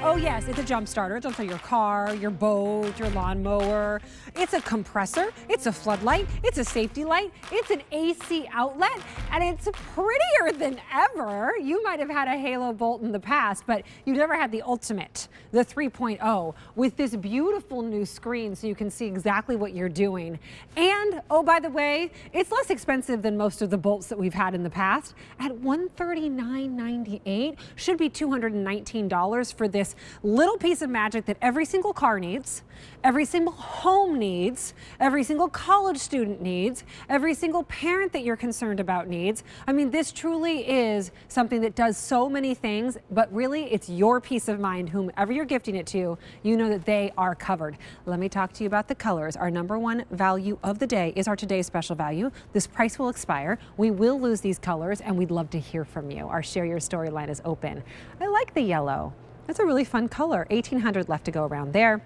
Oh yes, it's a jump starter. It jumps on your car, your boat, your lawnmower. It's a compressor, it's a floodlight, it's a safety light, it's an AC outlet, and it's prettier than ever. You might have had a Halo Bolt in the past, but you never had the ultimate, the 3.0, with this beautiful new screen so you can see exactly what you're doing. And, oh, by the way, it's less expensive than most of the Bolts that we've had in the past. At $139.98, should be $219 for this little piece of magic that every single car needs, every single home needs, every single college student needs, every single parent that you're concerned about needs. I mean, this truly is something that does so many things, but really it's your peace of mind. Whomever you're gifting it to, you know that they are covered. Let me talk to you about the colors. Our #1 value of the day is our today's special value. This price will expire. We will lose these colors, and we'd love to hear from you. Our Share Your Story line is open. I like the yellow. That's a really fun color. 1,800 left to go around there.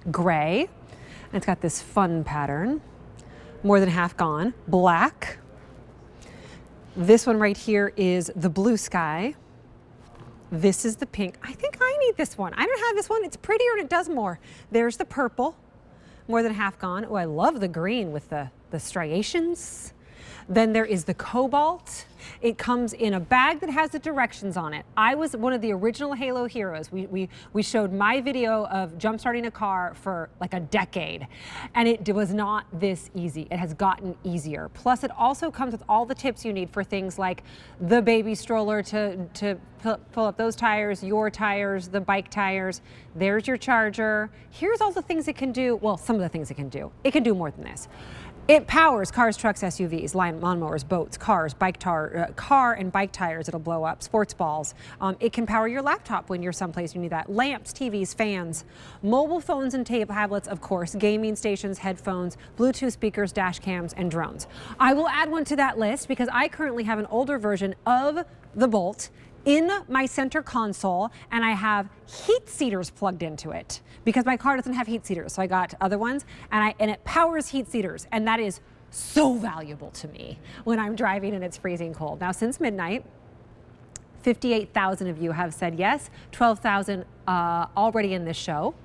Gray, and it's got this fun pattern. More than half gone. Black. This one right here is the blue sky. This is the pink. I think I need this one. I don't have this one. It's prettier and it does more. There's the purple. More than half gone. Oh, I love the green with the striations. Then there is the cobalt. It comes in a bag that has the directions on it. I was one of the original Halo heroes. We showed my video of jump starting a car for like a decade, and it was not this easy. It has gotten easier. Plus, it also comes with all the tips you need for things like the baby stroller to pull up those tires, your tires, the bike tires. There's your charger. Here's all the things it can do. Well, some of the things it can do. It can do more than this. It powers cars, trucks, SUVs, lawnmowers, boats, cars, car and bike tires. It'll blow up, sports balls. It can power your laptop when you're someplace you need that. Lamps, TVs, fans, mobile phones and tablets, of course, gaming stations, headphones, Bluetooth speakers, dash cams, and drones. I will add one to that list because I currently have an older version of the Bolt in my center console, and I have heat seaters plugged into it because my car doesn't have heat seaters. So I got other ones, and it powers heat seaters, and that is so valuable to me when I'm driving and it's freezing cold. Now, since midnight, 58,000 of you have said yes, 12,000 already in this show.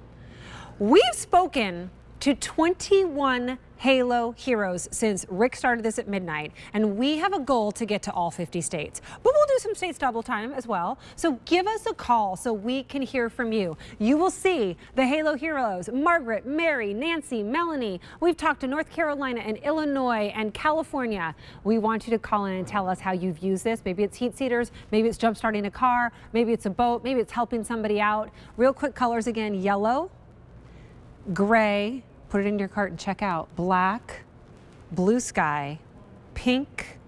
We've spoken to 21 Halo heroes since Rick started this at midnight, and we have a goal to get to all 50 states. But we'll do some states double time as well. So give us a call so we can hear from you. You will see the Halo heroes, Margaret, Mary, Nancy, Melanie. We've talked to North Carolina and Illinois and California. We want you to call in and tell us how you've used this. Maybe it's heat seaters, maybe it's jump starting a car, maybe it's a boat, maybe it's helping somebody out. Real quick colors again: yellow, gray, put it in your cart and check out, black, blue sky, pink,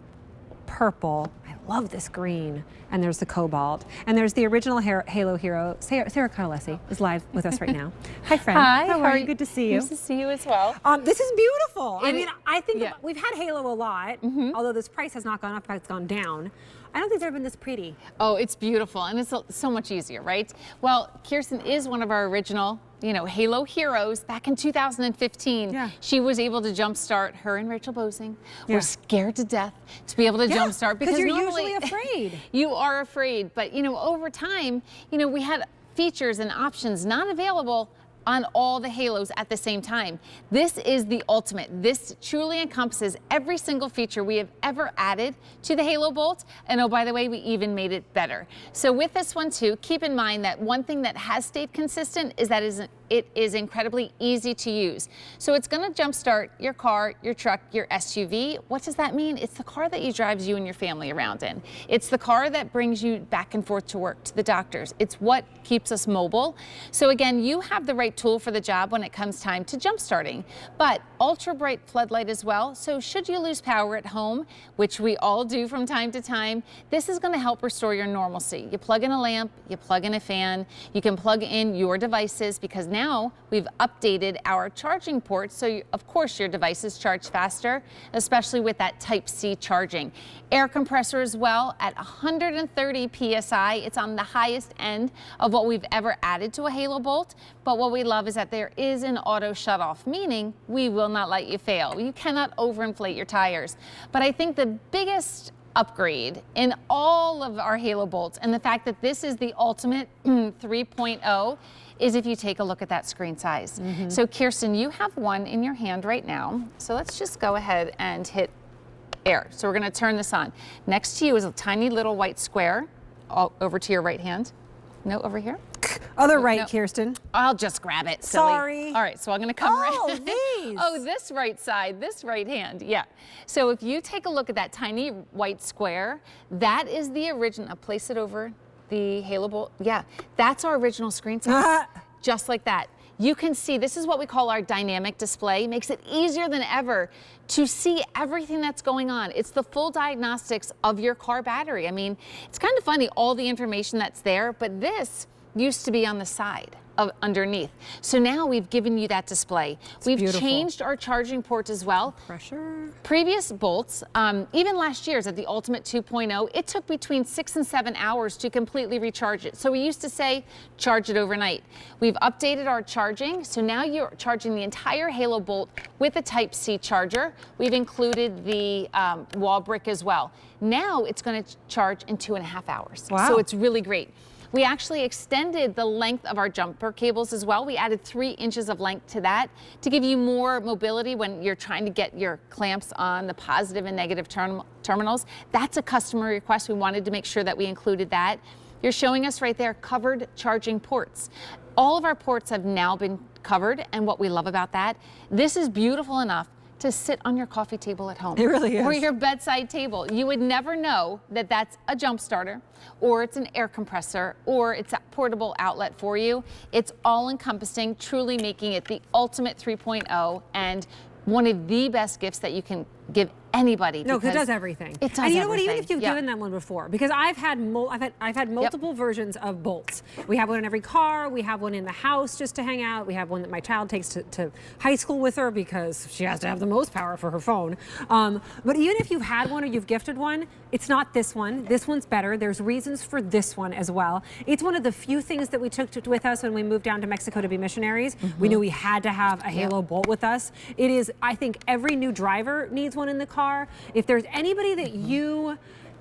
purple. I love this green. And there's the cobalt. And there's the original Halo hero, Sarah Carlesi, is live with us right now. Hi, friend. Hi. How are you? Good to see you. Nice to see you as well. This is beautiful. I mean, I think we've had Halo a lot, although this price has not gone up, it's gone down. I don't think it's ever been this pretty. Oh, it's beautiful, and it's so much easier, right? Well, Kirsten is one of our original, Halo heroes. Back in 2015, she was able to jumpstart. Her and Rachel Bosing were scared to death to be able to jumpstart because you're normally, usually afraid. You are afraid, but over time, we had features and options not available on all the Halos at the same time. This is the ultimate. This truly encompasses every single feature we have ever added to the Halo Bolt. And oh, by the way, we even made it better. So with this one too, keep in mind that one thing that has stayed consistent is that it is incredibly easy to use. So it's going to jumpstart your car, your truck, your SUV. What does that mean? It's the car that drives you and your family around in. It's the car that brings you back and forth to work, to the doctors. It's what keeps us mobile. So again, you have the right tool for the job when it comes time to jump starting, but ultra bright floodlight as well. So should you lose power at home, which we all do from time to time, this is going to help restore your normalcy. You plug in a lamp, you plug in a fan, you can plug in your devices because now we've updated our charging ports. So of course your devices charge faster, especially with that Type-C charging. Air compressor as well at 130 PSI. It's on the highest end of what we've ever added to a Halo Bolt. But what we love is that there is an auto shutoff, meaning we will not let you fail. You cannot overinflate your tires. But I think the biggest upgrade in all of our Halo bolts, and the fact that this is the ultimate 3.0 is if you take a look at that screen size. So Kirsten, you have one in your hand right now. So let's just go ahead and hit air. So we're gonna turn this on. Next to you is a tiny little white square, all over to your right hand. No, over here. Other right, no. Kirsten. I'll just grab it, silly. Sorry. All right, so I'm gonna come right. These. Oh, this right side, this right hand, yeah. So if you take a look at that tiny white square, that is the original, I'll place it over the Halo bolt. Yeah, that's our original screen size, just like that. You can see, this is what we call our dynamic display. Makes it easier than ever to see everything that's going on. It's the full diagnostics of your car battery. I mean, it's kind of funny, all the information that's there, but this used to be on the side of underneath. So now we've given you that display. We've beautiful. Changed our charging port as well. Pressure. Previous bolts, even last year's at the Ultimate 2.0, it took between 6 and 7 hours to completely recharge it. So we used to say, charge it overnight. We've updated our charging, so now you're charging the entire Halo bolt with a Type-C charger. We've included the wall brick as well. Now it's gonna charge in 2.5 hours. Wow. So it's really great. We actually extended the length of our jumper cables as well. We added 3 inches of length to that to give you more mobility when you're trying to get your clamps on the positive and negative terminals. That's a customer request. We wanted to make sure that we included that. You're showing us right there covered charging ports. All of our ports have now been covered, and what we love about that, this is beautiful enough to sit on your coffee table at home. It really is. Or your bedside table. You would never know that that's a jump starter, or it's an air compressor, or it's a portable outlet for you. It's all encompassing, truly making it the ultimate 3.0 and one of the best gifts that you can give anybody. No, because it does everything. It does and you know everything. what? Even if you've given them one before, because I've had multiple versions of bolts. We have one in every car. We have one in the house just to hang out. We have one that my child takes to high school with her because she has to have the most power for her phone. But even if you've had one or you've gifted one, it's not this one. This one's better. There's reasons for this one as well. It's one of the few things that we took with us when we moved down to Mexico to be missionaries. We knew we had to have a Halo bolt with us. It is, I think, every new driver needs one in the car. If there's anybody that you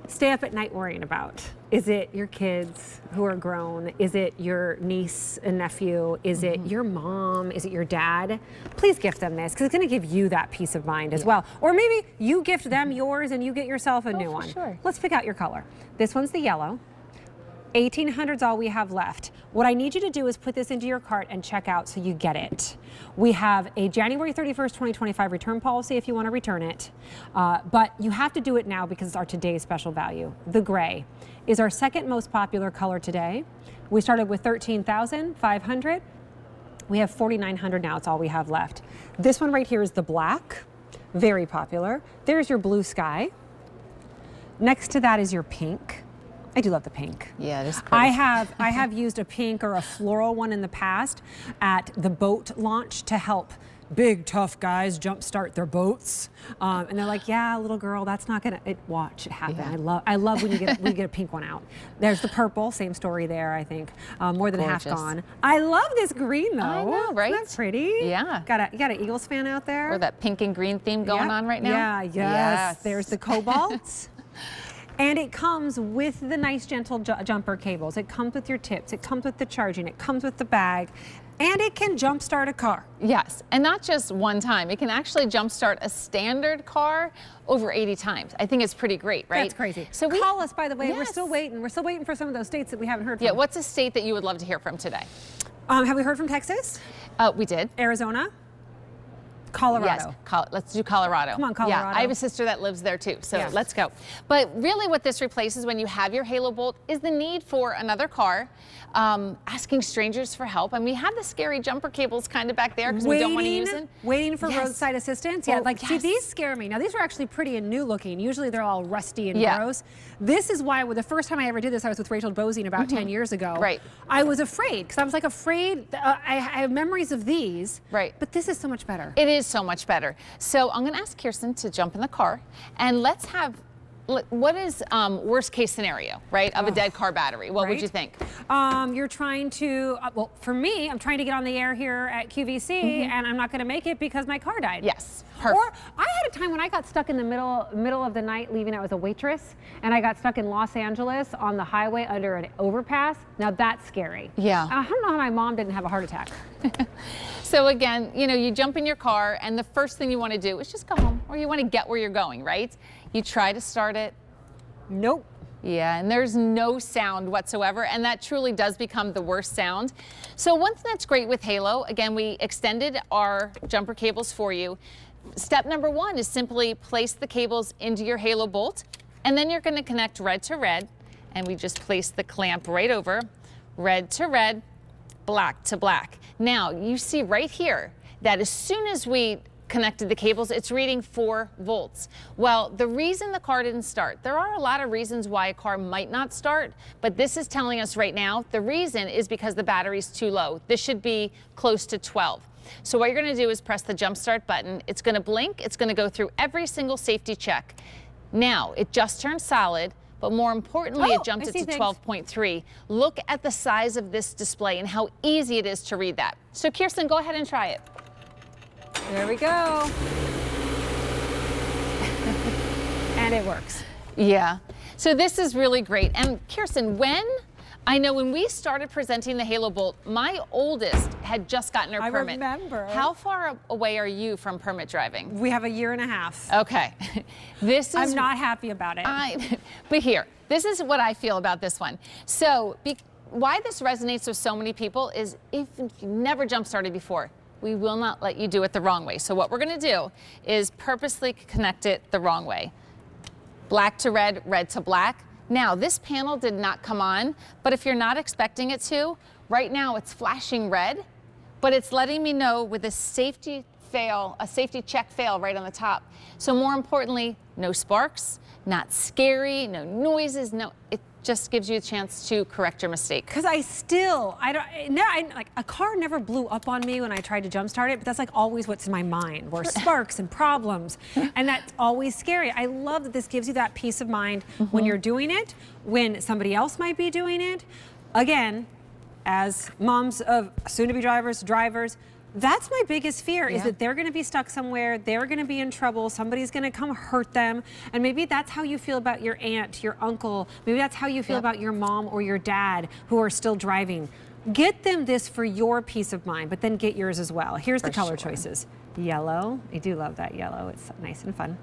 stay up at night worrying about, is it your kids who are grown? Is it your niece and nephew? Is it your mom? Is it your dad? Please gift them this, because it's going to give you that peace of mind as well. Or maybe you gift them yours and you get yourself a new one. Sure. Let's pick out your color. This one's the yellow. 1800's all we have left. What I need you to do is put this into your cart and check out so you get it. We have a January 31st, 2025 return policy if you want to return it. But you have to do it now because it's our today's special value. The gray is our second most popular color today. We started with 13,500. We have 4,900 now. It's all we have left. This one right here is the black, very popular. There's your blue sky. Next to that is your pink. I do love the pink. Yeah, it is pretty. I have used a pink or a floral one in the past at the boat launch to help big tough guys jumpstart their boats, and they're like, "Yeah, little girl, that's not gonna watch it happen." Yeah. I love when you get a pink one out. There's the purple, same story there. I think more than half Gorgeous. gone. I love this green though. I know, right? Isn't that pretty? Yeah. You got an Eagles fan out there? Or that pink and green theme going Yep. on right now? Yeah, yes. There's the cobalt. And it comes with the nice gentle jumper cables. It comes with your tips. It comes with the charging. It comes with the bag. And it can jumpstart a car. Yes, and not just one time. It can actually jumpstart a standard car over 80 times. I think it's pretty great, right? That's crazy. So call us, by the way. We're Yes. still waiting. We're still waiting for some of those states that we haven't heard from. Yeah, what's a state that you would love to hear from today? Have we heard from Texas? We did. Arizona? Colorado. Yes, let's do Colorado. Come on, Colorado. Yeah, I have a sister that lives there too, so Yeah. let's go. But really what this replaces when you have your Halo Bolt is the need for another car, asking strangers for help. And we have the scary jumper cables kind of back there because we don't want to use them. Waiting for Yes. roadside assistance. Yeah, Oh, see, yes. these scare me. Now, these are actually pretty and new looking. Usually they're all rusty and Yeah. gross. This is why, the first time I ever did this, I was with Rachel Bosine about 10 years ago. Right. I was afraid, because I was like afraid. I have memories of these. Right. But this is so much better. It is so much better. So I'm going to ask Kirsten to jump in the car and let's have what is worst case scenario, right, of a dead car battery? What would you think? You're trying to, well, for me, I'm trying to get on the air here at QVC, and I'm not going to make it because my car died. Yes, perfect. Or I had a time when I got stuck in the middle of the night leaving out as a waitress, and I got stuck in Los Angeles on the highway under an overpass. Now that's scary. Yeah. I don't know how my mom didn't have a heart attack. So again, you know, you jump in your car and the first thing you want to do is just go home, or you want to get where you're going, right? You try to start it. Nope. Yeah, and there's no sound whatsoever, and that truly does become the worst sound. So one thing that's great with Halo, again, we extended our jumper cables for you. Step number one is simply place the cables into your Halo bolt, and then you're going to connect red to red, and we just place the clamp right over, red to red, black to black. Now, you see right here that as soon as we connected the cables, it's reading 4 volts. Well, the reason the car didn't start, there are a lot of reasons why a car might not start, but this is telling us right now the reason is because the battery's too low. This should be close to 12. So what you're going to do is press the jump start button. It's going to blink. It's going to go through every single safety check. Now, it just turned solid, but more importantly, it jumped it to 12.3. Look at the size of this display and how easy it is to read that. So Kirsten, go ahead and try it. There we go. And it works. Yeah. So this is really great. And Kirsten, when we started presenting the Halo Bolt, my oldest had just gotten her permit. I remember. How far away are you from permit driving? We have 1.5 years. Okay. I'm not happy about it. But here, this is what I feel about this one. So why this resonates with so many people is if you've never jump started before, we will not let you do it the wrong way. So what we're going to do is purposely connect it the wrong way. Black to red, red to black. Now, this panel did not come on, but if you're not expecting it to, right now it's flashing red, but it's letting me know with a safety check fail right on the top. So more importantly, no sparks, not scary, no noises, it just gives you a chance to correct your mistake. Because like a car never blew up on me when I tried to jumpstart it, but that's like always what's in my mind, were sparks and problems, and that's always scary. I love that this gives you that peace of mind when you're doing it, when somebody else might be doing it. Again, as moms of soon-to-be drivers, that's my biggest fear, is that they're going to be stuck somewhere, they're going to be in trouble, somebody's going to come hurt them, and maybe that's how you feel about your aunt, your uncle, maybe that's how you feel about your mom or your dad who are still driving. Get them this for your peace of mind, but then get yours as well. Here's the color choices. Yellow, I do love that yellow, it's nice and fun.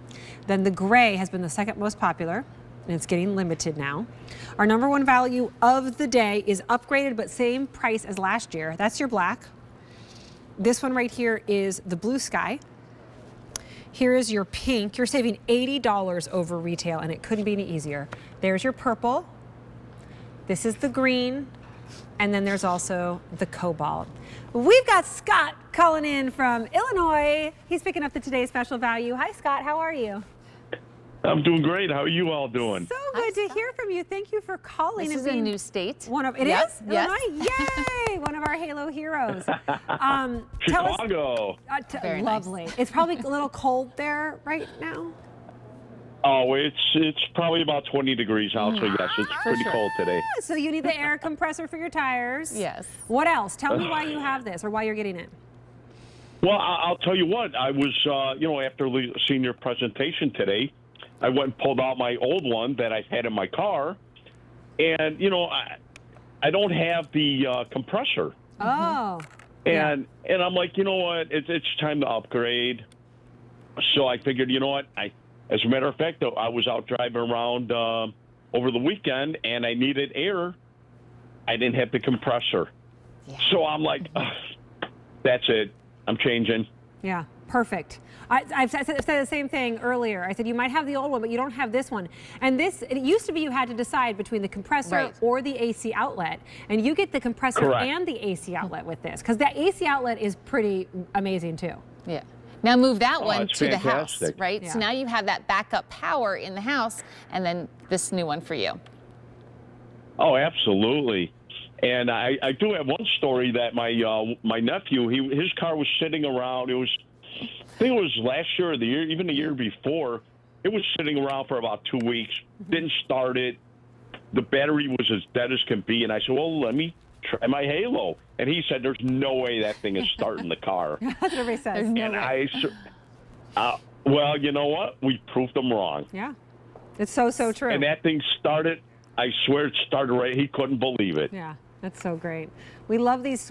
Then the gray has been the second most popular, and it's getting limited now. Our #1 value of the day is upgraded, but same price as last year. That's your black. This one right here is the blue sky. Here is your pink. You're saving $80 over retail, and it couldn't be any easier. There's your purple. This is the green. And then there's also the cobalt. We've got Scott calling in from Illinois. He's picking up the today's special value. Hi, Scott. How are you? I'm doing great. How are you all doing? So good to hear from you. Thank you for calling. This is a new state. It is? Illinois? Yay! One of our Halo heroes. Chicago. Very lovely. Nice. It's probably a little cold there right now. Oh, it's probably about 20 degrees out, so yes, it's pretty cold today. So you need the air compressor for your tires. Yes. What else? Tell me why you have this or why you're getting it. Well, I'll tell you what. I was, after seeing your presentation today, I went and pulled out my old one that I had in my car, and I don't have the compressor. Oh. And I'm like, you know what? It's time to upgrade. So I figured, you know what? As a matter of fact, though, I was out driving around over the weekend, and I needed air. I didn't have the compressor. Yeah. So I'm like, that's it. I'm changing. Yeah, perfect. I said the same thing earlier. I said you might have the old one, but you don't have this one. And it used to be you had to decide between the compressor or the AC outlet. And you get the compressor and the AC outlet with this, because the AC outlet is pretty amazing too. Yeah. Now move that one to the house, fantastic. right? Yeah. So now you have that backup power in the house, and then this new one for you. Oh, absolutely. And I do have one story that my nephew, his car was sitting around. I think it was last year or the year, even the year before. It was sitting around for about 2 weeks. Didn't start it. The battery was as dead as can be. And I said, well, let me try my Halo. And he said, there's no way that thing is starting the car. That's what everybody says. Well, you know what? We proved them wrong. Yeah. It's so true. And that thing started. I swear it started right. He couldn't believe it. Yeah. That's so great. We love these